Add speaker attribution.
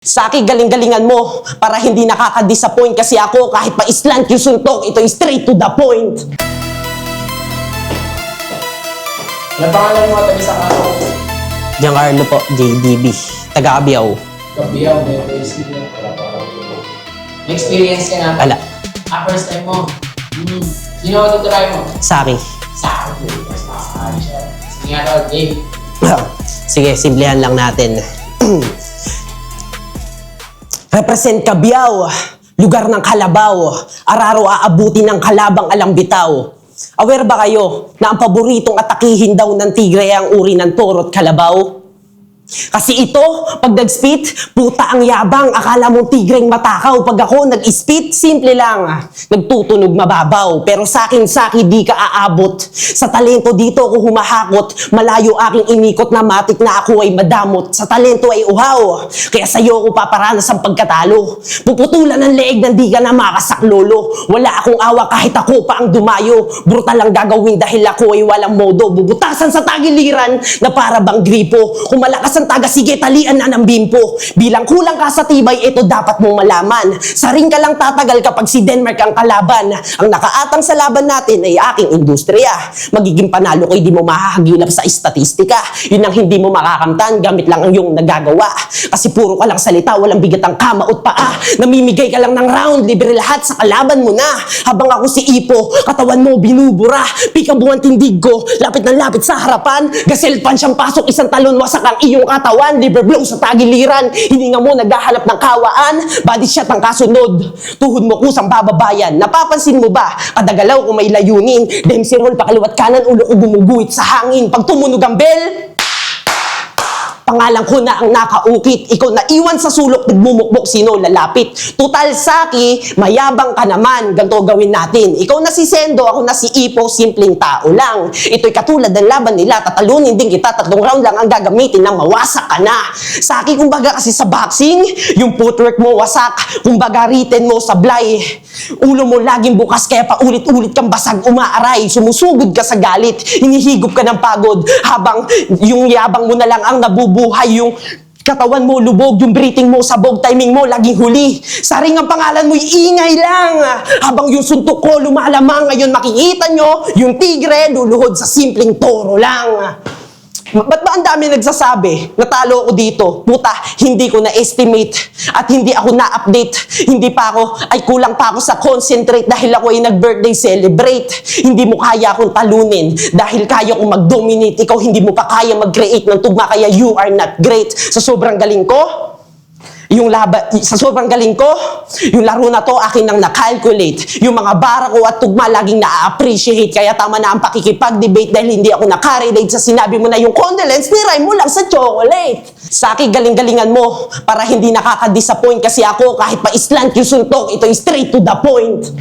Speaker 1: Saki, galing-galingan mo para hindi nakaka-disappoint kasi ako kahit pa islant yung suntok, ito is straight to the point.
Speaker 2: Ano pangalan mo tabi sa kaso?
Speaker 1: Giancarlo po, JDB, taga-Abiyaw.
Speaker 2: Kabiyaw, may PSC na. May experience ka na?
Speaker 1: Wala.
Speaker 2: First time mo? Sino ka tuturay mo?
Speaker 1: Saki.
Speaker 2: Sa akin. Mas nakakari siya. Sige nga tawag, game.
Speaker 1: Sige, simplihan lang natin. Represent Cabiao, lugar ng kalabaw, araro aabuti ng kalabang alang bitaw. Aware ba kayo na ang paboritong atakihin daw ng tigre ang uri ng toro at kalabaw? Kasi ito, pag nag-spit, puta ang yabang, akala mong tigreng matakaw. Pag ako nag-spit, simple lang, nagtutunog mababaw. Pero sakin, di ka aabot. Sa talento dito ako humahakot, malayo aking inikot na matik na ako ay madamot. Sa talento ay uhaw, kaya sa'yo ako paparanas ang pagkatalo. Puputulan ng leeg ng di ka na makasaklolo. Wala akong awa kahit ako pa ang dumayo. Brutal lang gagawin dahil ako ay walang modo. Bubutasan sa tagiliran na para bang gripo. Kung malakas ang taga, sige, talian na ng bimpo. Bilang kulang ka sa tibay, ito dapat mong malaman. Sa ring ka lang tatagal kapag si Denmark ang kalaban. Ang nakaatang sa laban natin ay aking industriya. Magiging panalo ko, hindi mo mahahagilap sa istatistika. Yun ang hindi mo makakamtan, gamit lang ang iyong nagagawa. Kasi puro ka lang salita, walang bigat ang kamaot paa. Namimigay ka lang ng round, libre lahat sa kalaban mo na. Habang ako si Ipo, katawan mo binubura. Pikang buwan tindig ko, lapit ng lapit sa harapan. Gasel pan siyang pasok, isang talon, wasak ang iyong katawan, liver blow sa tagiliran, hininga mo naghahanap ng kawaan, body shot ang kasunod, tuhod mo kusang bababayan. Napapansin mo ba, kadagalaw kung may layunin, Dempsey roll pakaliwat kanan, ulo ko gumuguhit sa hangin, pag tumunog ang bell, pangalan ko na ang nakaukit. Ikaw na iwan sa sulok, nagmumukbok, sino lalapit. Tutal Saki, mayabang ka naman. Ganito gawin natin. Ikaw na si Sendo, ako na si Ipo, simpleng tao lang. Ito'y katulad ng laban nila, tatalunin din kita, 3 round lang ang gagamitin nang mawasak ka na. Saki, kumbaga kasi sa boxing, yung footwork mo wasak, kumbaga written mo sablay. Ulo mo laging bukas, kaya paulit-ulit kang basag umaaray. Sumusugod ka sa galit, hinihigop ka ng pagod, habang yung yabang mo na lang ang nabubuhay, yung katawan mo lubog, yung breathing mo sabog, timing mo laging huli. Sa ring ang pangalan mo, iingay lang. Habang yung suntok ko lumalamang, ngayon makikita nyo, yung tigre luluhod sa simpleng toro lang. Ba't ba ang dami nagsasabi? Natalo ako dito. Puta, hindi ko na-estimate at hindi ako na-update. Hindi pa ako, ay kulang pa ako sa concentrate dahil ako ay nag-birthday celebrate. Hindi mo kaya akong talunin dahil kaya kong mag-dominate. Ikaw hindi mo pa kaya mag-create ng tugma kaya you are not great. Sa sobrang galing ko, sa sobrang galing ko, yung laro na to akin nang na-calculate. Yung mga bara ko at tugma laging na-appreciate. Kaya tama na ang pakikipag-debate dahil hindi ako na-correlate sa sinabi mo na yung condolence, niray mo lang sa chocolate. Saki, galing-galingan mo para hindi nakaka-disappoint kasi ako kahit pa islant yung suntok, ito is straight to the point.